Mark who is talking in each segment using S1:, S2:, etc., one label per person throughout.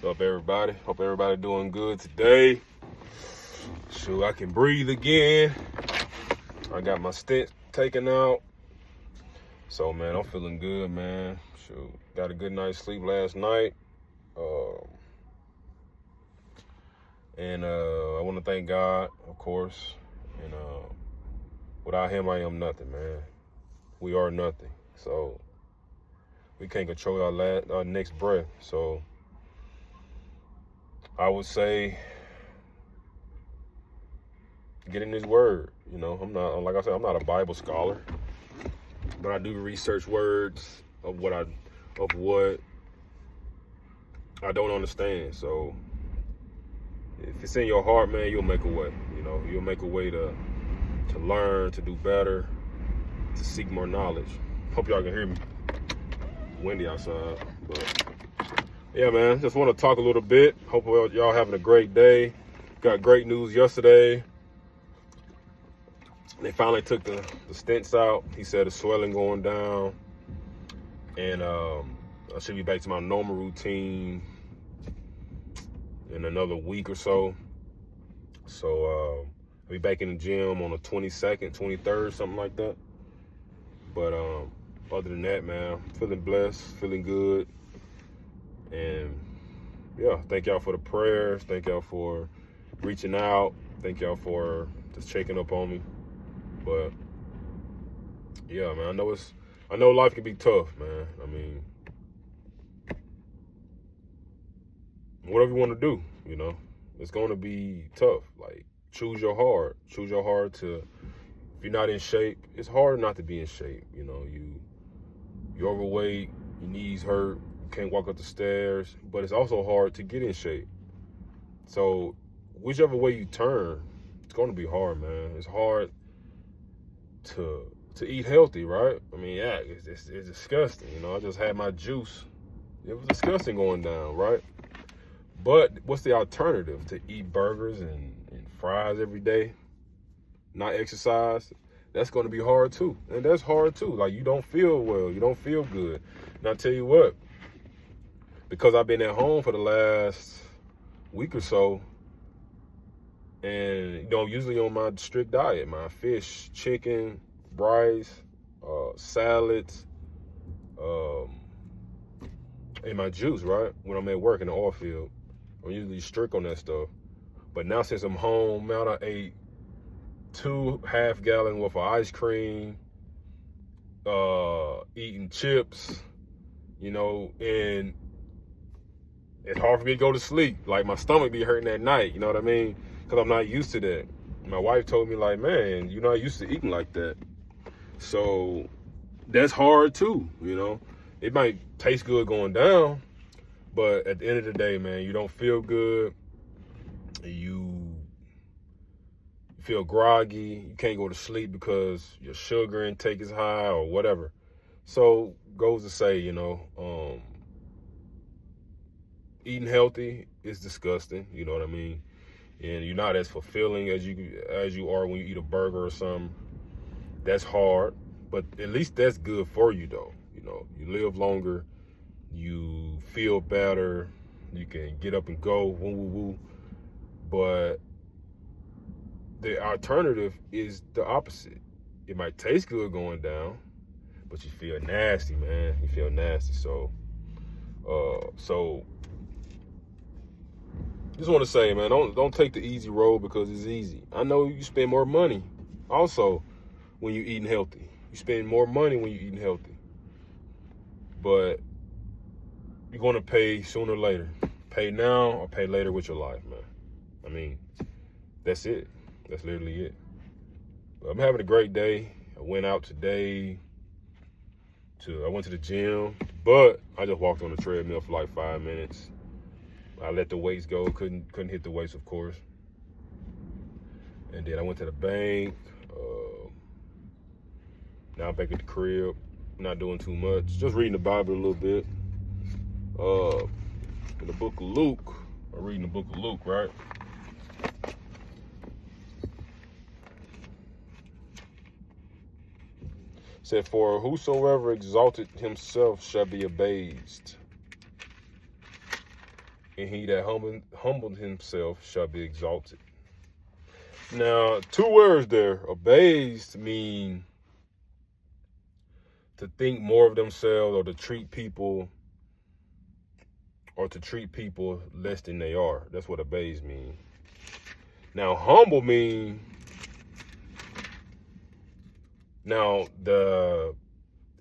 S1: What's up, everybody? Hope everybody doing good today. Shoot, I can breathe again. I got my stent taken out. So, man, I'm feeling good, man. Shoot, got a good night's sleep last night. I want to thank God, of course. And without him, I am nothing, man. We are nothing. So, we can't control our next breath. So, I would say, get in his word. You know, I'm not a Bible scholar, but I do research words of what I don't understand. So if it's in your heart, man, you'll make a way. You know, you'll make a way to learn, to do better, to seek more knowledge. Hope y'all can hear me. Windy outside, but yeah, man, just want to talk a little bit. Hope y'all having a great day. Got great news yesterday. They finally took the stents out. He said the swelling going down, and I should be back to my normal routine in another week or so. So I'll be back in the gym on the 22nd, 23rd, something like that. But other than that, man, feeling blessed, feeling good. And yeah, thank y'all for the prayers. Thank y'all for reaching out. Thank y'all for just checking up on me. But yeah, man, I know life can be tough, man. I mean, whatever you want to do, you know, it's going to be tough. Like, choose your heart. Choose your heart to, if you're not in shape, it's hard not to be in shape. You know, you're overweight, your knees hurt, you can't walk up the stairs, but it's also hard to get in shape. So whichever way you turn, it's going to be hard, man. It's hard to eat healthy, right? I mean, yeah, it's disgusting. You know, I just had my juice. It was disgusting going down, right? But what's the alternative? To eat burgers and fries every day, not exercise? That's going to be hard too. And that's hard too. Like, you don't feel well. You don't feel good. And I tell you what, because I've been at home for the last week or so, and, you know, usually on my strict diet, my fish, chicken, rice, salads, and my juice, right? When I'm at work in the oil field, I'm usually strict on that stuff. But now since I'm home, man, I ate 2 half-gallon worth of ice cream, eating chips, you know, and it's hard for me to go to sleep. Like, my stomach be hurting at night, you know what I mean? Because I'm not used to that. My wife told me, like, man, you're not used to eating like that. So that's hard too, you know. It might taste good going down, but at the end of the day, man, you don't feel good. You feel groggy. You can't go to sleep because your sugar intake is high or whatever. So goes to say, you know, eating healthy is disgusting. You know what I mean? And you're not as fulfilling as you are when you eat a burger or something. That's hard, but at least that's good for you, though. You know, you live longer, you feel better, you can get up and go, woo, woo, woo. But the alternative is the opposite. It might taste good going down, but you feel nasty, man. You feel nasty. So just want to say, man, don't take the easy road because it's easy. I know you spend more money also when you're eating healthy. You spend more money when you're eating healthy. But you're going to pay sooner or later. Pay now or pay later with your life, man. I mean, that's it. That's literally it. But I'm having a great day. I went out today. I went to the gym, but I just walked on the treadmill for like 5 minutes. I let the weights go. Couldn't hit the weights, of course. And then I went to the bank. Now I'm back at the crib. Not doing too much. Just reading the Bible a little bit. In the book of Luke. I'm reading the book of Luke, right? It said, for whosoever exalted himself shall be abased, and he that humbled himself shall be exalted. Now, two words there. Abased mean to think more of themselves, or to treat people less than they are. That's what abased mean. Now, humble mean, now the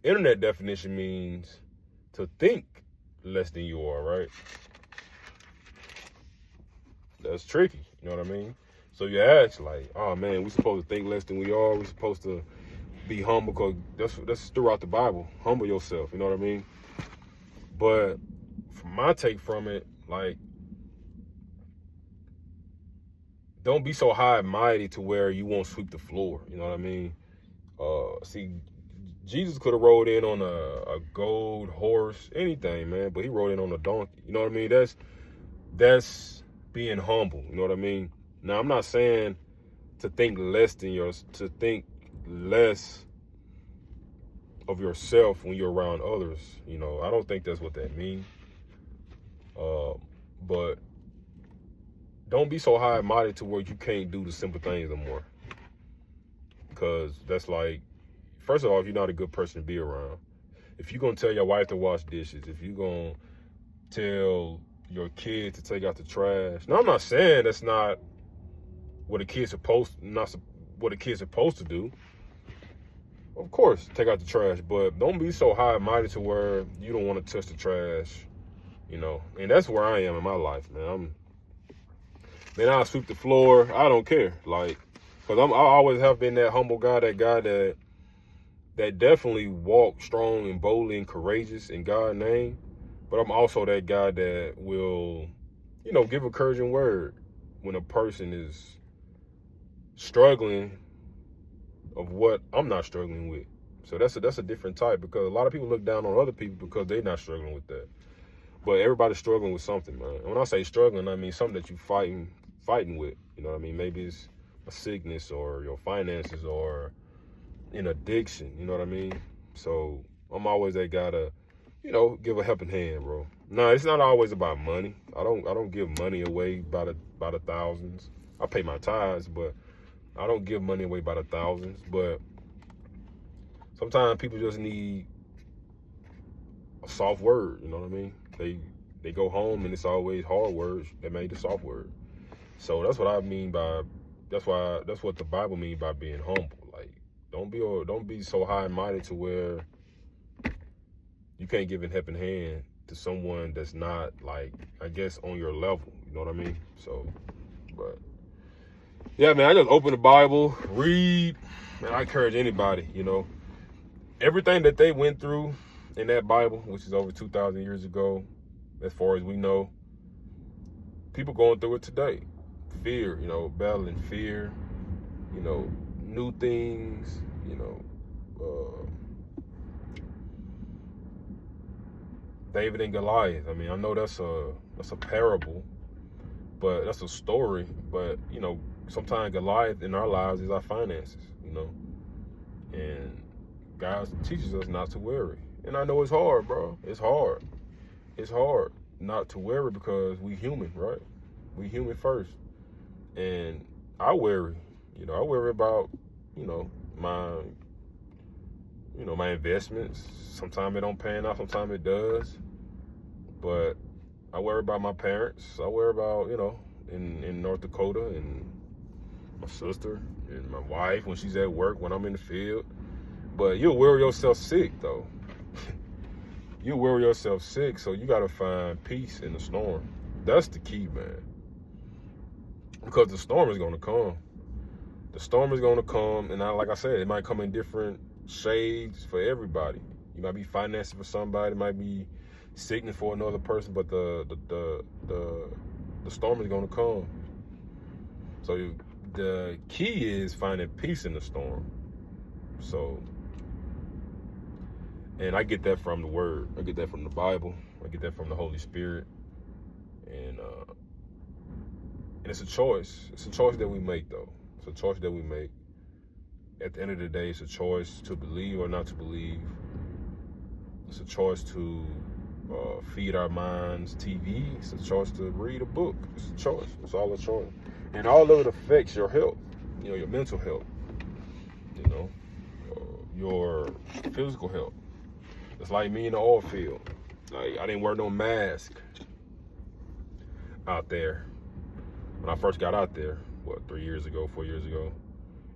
S1: internet definition means to think less than you are, right? That's tricky, you know what I mean? So you ask, like, oh man, we supposed to think less than we are. We supposed to be humble, because that's throughout the Bible. Humble yourself, you know what I mean? But from my take from it, like, don't be so high and mighty to where you won't sweep the floor, you know what I mean? See, Jesus could have rode in on a gold horse, anything, man, but he rode in on a donkey, you know what I mean? That's being humble, you know what I mean? Now, I'm not saying to think less of yourself when you're around others, you know. I don't think that's what that means. But don't be so high and mighty to where you can't do the simple things no more. Because that's like, first of all, if you're not a good person to be around, if you're going to tell your wife to wash dishes, if you're going to tell your kid to take out the trash. Now, I'm not saying that's not what a kid's supposed to do. Of course, take out the trash, but don't be so high and mighty to where you don't want to touch the trash, you know. And that's where I am in my life, man. I'll sweep the floor. I don't care, like, because I always have been that humble guy, that definitely walk strong and boldly and courageous in God's name. But I'm also that guy that will, you know, give a encouraging word when a person is struggling of what I'm not struggling with. So that's a different type, because a lot of people look down on other people because they're not struggling with that. But everybody's struggling with something, man. And when I say struggling, I mean something that you're fighting with. You know what I mean? Maybe it's a sickness, or your finances, or an addiction. You know what I mean? So I'm always that guy to, you know, give a helping hand, bro. No, it's not always about money. I don't give money away by the thousands. I pay my tithes, but I don't give money away by the thousands. But sometimes people just need a soft word, you know what I mean? They go home and it's always hard words that made the soft word. So that's what I mean by, that's what the Bible means by being humble. Like, don't be so high and mighty to where you can't give a helping hand to someone that's not, like, I guess, on your level. You know what I mean? So, but yeah, man, I just open the Bible, read, and I encourage anybody, you know, everything that they went through in that Bible, which is over 2,000 years ago, as far as we know, people going through it today. Fear, you know, battling fear, you know, new things, you know, David and Goliath. I mean, I know that's a parable, but that's a story. But, you know, sometimes Goliath in our lives is our finances, you know. And God teaches us not to worry. And I know it's hard, bro. It's hard. It's hard not to worry, because we human, right? We human first. And I worry. You know, I worry about, my investments. Sometimes it don't pan out, sometimes it does. But I worry about my parents. I worry about, in North Dakota, and my sister and my wife when she's at work, when I'm in the field. But you'll worry yourself sick, though. You worry yourself sick, so you got to find peace in the storm. That's the key, man. Because the storm is going to come. The storm is going to come, and like I said, it might come in different shades for everybody. You might be financing for somebody, it might be sickness for another person, but the storm is going to come. So the key is finding peace in the storm. So, and I get that from the Word. I get that from the Bible. I get that from the Holy Spirit. And it's a choice. It's a choice that we make, though. It's a choice that we make. At the end of the day, it's a choice to believe or not to believe. It's a choice to feed our minds TV. It's a choice to read a book. It's a choice. It's all a choice. And all of it affects your health, your mental health, your physical health. It's like me in the oil field. Like, I didn't wear no mask out there when I first got out there, 4 years ago.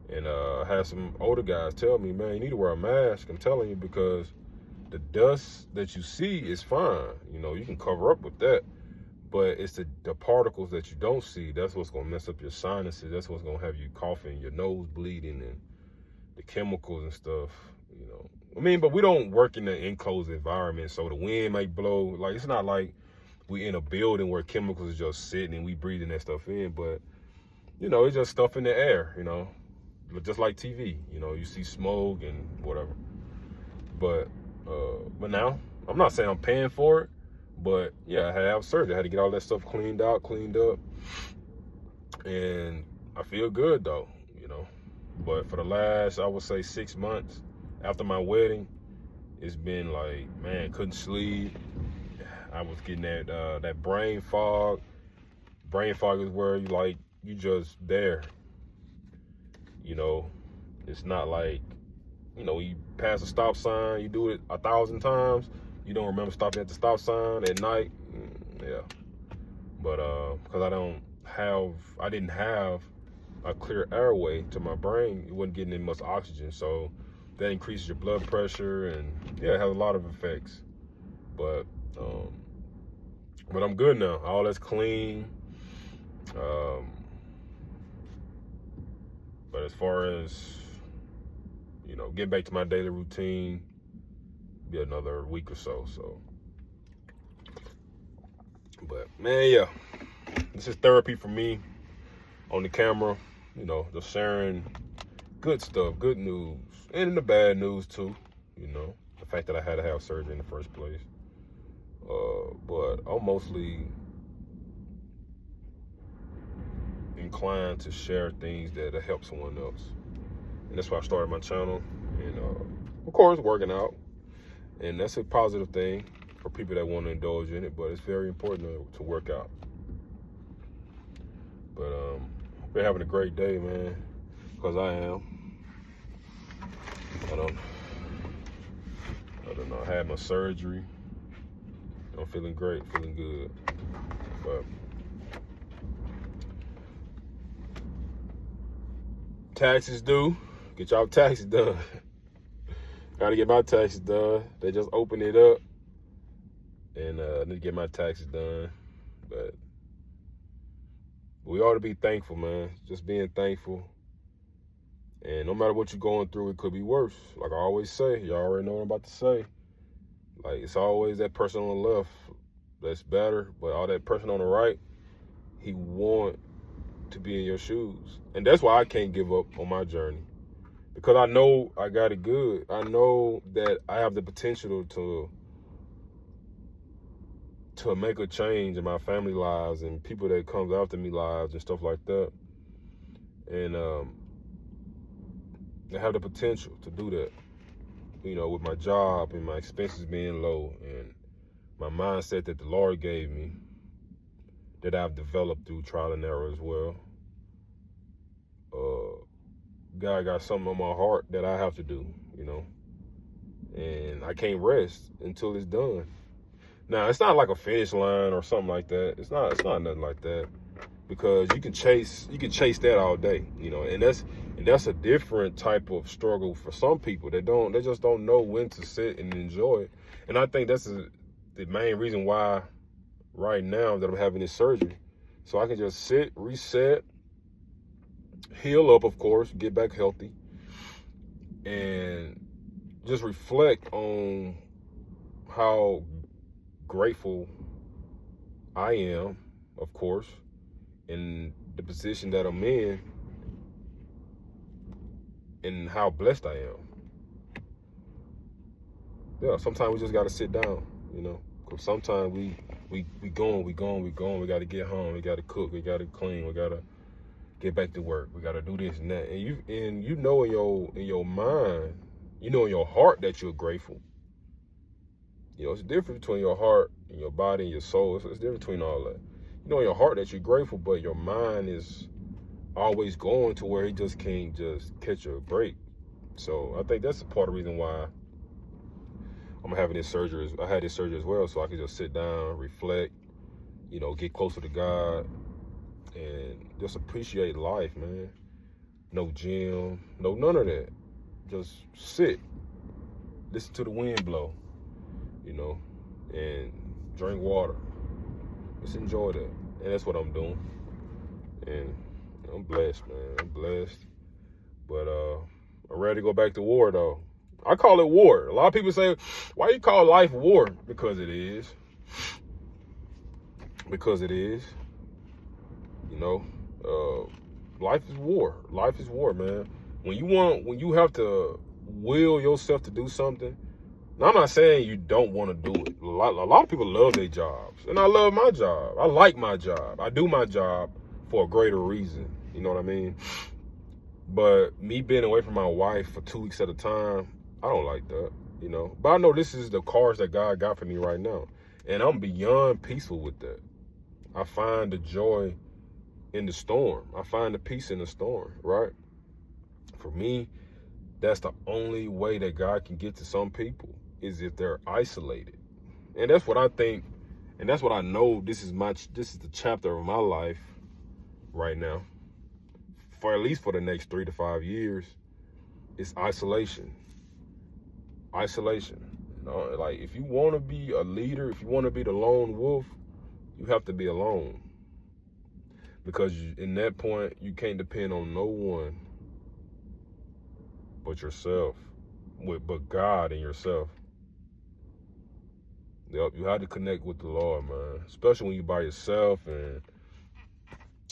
S1: And I had some older guys tell me, man, you need to wear a mask. I'm telling you, because the dust that you see is fine. You can cover up with that. But it's the particles that you don't see. That's what's going to mess up your sinuses. That's what's going to have you coughing, your nose bleeding, and the chemicals and stuff, but we don't work in an enclosed environment, so the wind might blow. Like, it's not like we in a building where chemicals are just sitting and we breathing that stuff in. But, it's just stuff in the air, just like TV. You see smoke and whatever. But now, I'm not saying I'm paying for it. But yeah, I had to have surgery. I had to get all that stuff cleaned up. And I feel good though, But for the last, I would say 6 months after my wedding, it's been like, man, couldn't sleep. I was getting that brain fog. Brain fog is where you just there. It's not like, you pass a stop sign, you do it 1,000 times. You don't remember stopping at the stop sign at night. Yeah. But because I didn't have a clear airway to my brain, it wasn't getting in much oxygen. So that increases your blood pressure, and yeah, it has a lot of effects. But I'm good now. All that's clean. But as far as, getting back to my daily routine, be another week or so. But man, yeah, this is therapy for me on the camera, just sharing good stuff, good news, and the bad news too, the fact that I had to have surgery in the first place. But I'm mostly inclined to share things that help someone else. And that's why I started my channel. And of course, working out. And that's a positive thing for people that want to indulge in it, but it's very important to work out. But hope you're having a great day, man, because I am. I don't know. I had my surgery. I'm feeling great, feeling good. But taxes due. Get y'all taxes done. Gotta get my taxes done. They just opened it up, and I need to get my taxes done. But we ought to be thankful, man. Just being thankful. And no matter what you're going through, it could be worse. Like I always say, y'all already know what I'm about to say. Like, it's always that person on the left that's better, but all that person on the right, he want to be in your shoes. And that's why I can't give up on my journey. Because I know I got it good. I know that I have the potential to make a change in my family lives and people that comes after me lives and stuff like that. And I have the potential to do that, with my job and my expenses being low and my mindset that the Lord gave me, that I've developed through trial and error as well. God got something on my heart that I have to do, and I can't rest until it's done. Now, it's not like a finish line or something like that. It's not nothing like that, because you can chase that all day, and that's a different type of struggle for some people. They just don't know when to sit and enjoy it. And I think that's the main reason why right now that I'm having this surgery, so I can just sit, reset, heal up, of course, get back healthy, and just reflect on how grateful I am, of course, in the position that I'm in, and how blessed I am. Yeah, sometimes we just gotta sit down, because sometimes we going, we gotta get home, we gotta cook, we gotta clean, we gotta get back to work, we gotta do this and that, and you know in your mind, in your heart that you're grateful. You know, it's different between your heart and your body and your soul. It's different between all that. You know, in your heart that you're grateful, but your mind is always going to where he just can't just catch a break. So I think that's a part of the reason why I'm having this surgery. I had this surgery as well, so I can just sit down, reflect, you know, get closer to God, and just appreciate life, man. No gym, no none of that. Just sit, listen to the wind blow, you know, and drink water. Just enjoy that. And that's what I'm doing. And I'm blessed, man. I'm blessed. But I'm ready to go back to war, though. I call it war. A lot of people say, why you call life war? Because it is. Because it is. You know, life is war. Life is war, man. When you have to will yourself to do something. Now, I'm not saying you don't want to do it. A lot of people love their jobs, and I love my job. I like my job. I do my job for a greater reason. You know what I mean? But me being away from my wife for 2 weeks at a time, I don't like that. You know. But I know this is the cards that God got for me right now, and I'm beyond peaceful with that. I find the joy in the storm. I find the peace in the storm. Right? For me, that's the only way that God can get to some people, is if they're isolated. And that's what I think, and that's what I know. This is the chapter of my life right now, for at least for the next 3 to 5 years. It's isolation. Isolation. You know, like, if you want to be a leader, if you want to be the lone wolf, you have to be alone, because in that point you can't depend on no one but yourself, but God and yourself. Yep, you have to connect with the Lord, man. Especially when you're by yourself, and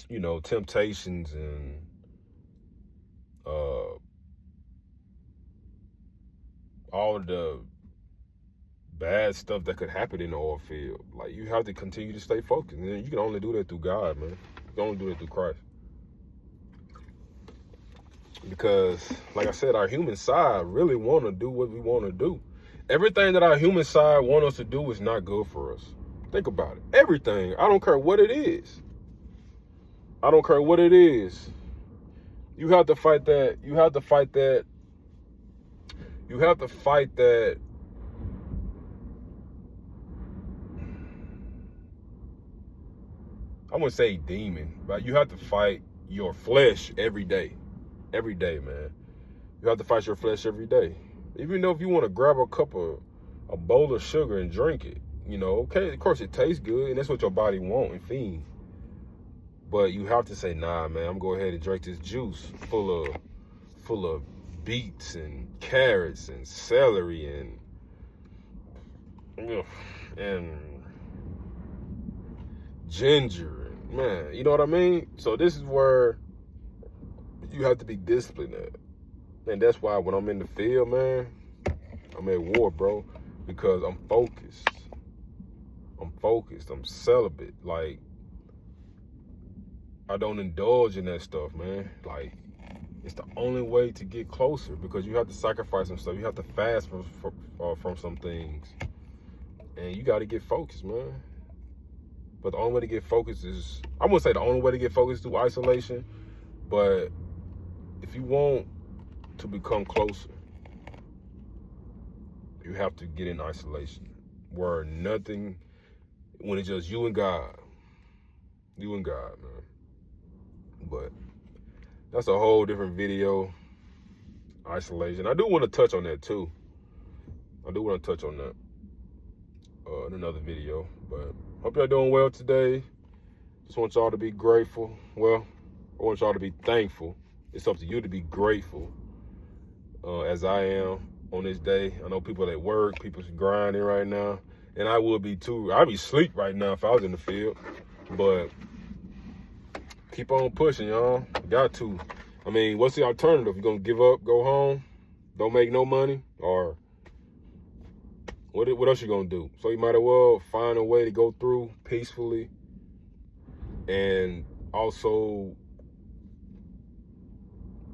S1: you know, temptations and all of the bad stuff that could happen in the oil field. Like, you have to continue to stay focused. And you can only do that through God, man. You can only do that through Christ. Because, like I said, our human side really want to do what we want to do. Everything that our human side want us to do is not good for us. Think about it. Everything. I don't care what it is. I don't care what it is. You have to fight that. You have to fight that. You have to fight that. I wouldn't say demon, but you have to fight your flesh every day. Every day, man. You have to fight your flesh every day. Even though if you want to grab a bowl of sugar and drink it, you know, okay, of course it tastes good, and that's what your body wants and feeds. But you have to say, nah, man, I'm going to go ahead and drink this juice full of beets and carrots and celery and ginger. And, man, you know what I mean? So this is where you have to be disciplined at. And that's why when I'm in the field, man, I'm at war, bro, because I'm focused. I'm celibate. Like, I don't indulge in that stuff, man. Like, it's the only way to get closer, because you have to sacrifice some stuff. You have to fast from some things. And you got to get focused, man. But the only way to get focused is, I wouldn't say the only way to get focused is through isolation, but if you want to become closer, you have to get in isolation, where nothing, when it's just you and God, man. But that's a whole different video. Isolation. I do want to touch on that too. In another video. But hope y'all doing well today. Just want y'all to be grateful. Well, I want y'all to be thankful. It's up to you to be grateful, as I am on this day. I know people at work, people's grinding right now, and I would be too. I'd be asleep right now if I was in the field. But keep on pushing, y'all. Got to. I mean, what's the alternative? You gonna give up, go home, don't make no money, or what else you gonna do? So you might as well find a way to go through peacefully, and also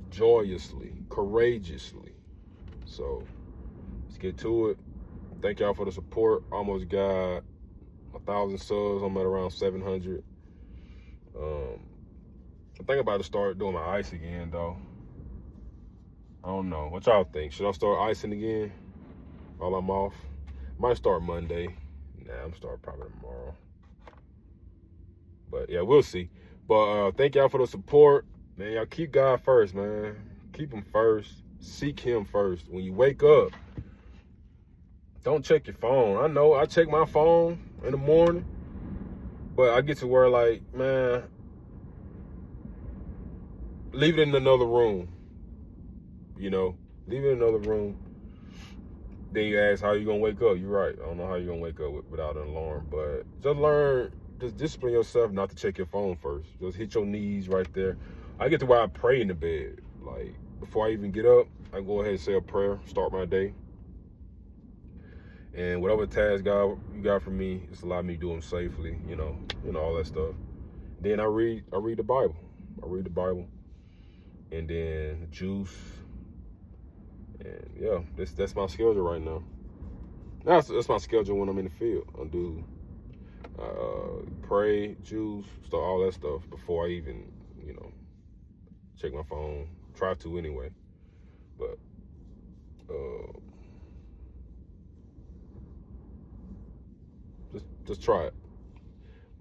S1: joyously, courageously. So let's get to it. Thank y'all for the support. Almost got 1,000 subs. I'm at around 700. I think I'm about to start doing my ice again, though. I don't know. What y'all think? Should I start icing again while I'm off? Might start Monday. Nah, I'm starting probably tomorrow. But yeah, we'll see. But thank y'all for the support. Man, y'all keep God first, man. Keep him first. Seek him first. When you wake up, don't check your phone. I know I check my phone in the morning, but I get to where, like, man, leave it in another room. You know, leave it in another room. Then you ask, how you gonna wake up? You're right. I don't know how you're gonna wake up without an alarm, but just discipline yourself not to check your phone first. Just hit your knees right there. I get to where I pray in the bed. Like, before I even get up, I go ahead and say a prayer, start my day. And whatever task God you got for me, just allow me to do them safely, you know, all that stuff. Then I read the Bible. I read the Bible. And then juice. And yeah, that's my schedule right now. That's my schedule when I'm in the field. I do pray, juice, start all that stuff before I even, check my phone. Try to anyway. But just try it.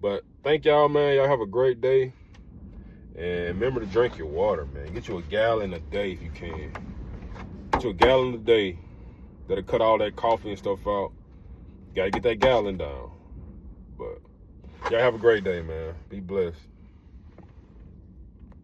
S1: But thank y'all, man. Y'all have a great day. And remember to drink your water, man. Get you a gallon a day if you can. Get you a gallon a day. That'll cut all that coffee and stuff out. Gotta get that gallon down. But y'all have a great day, man. Be blessed.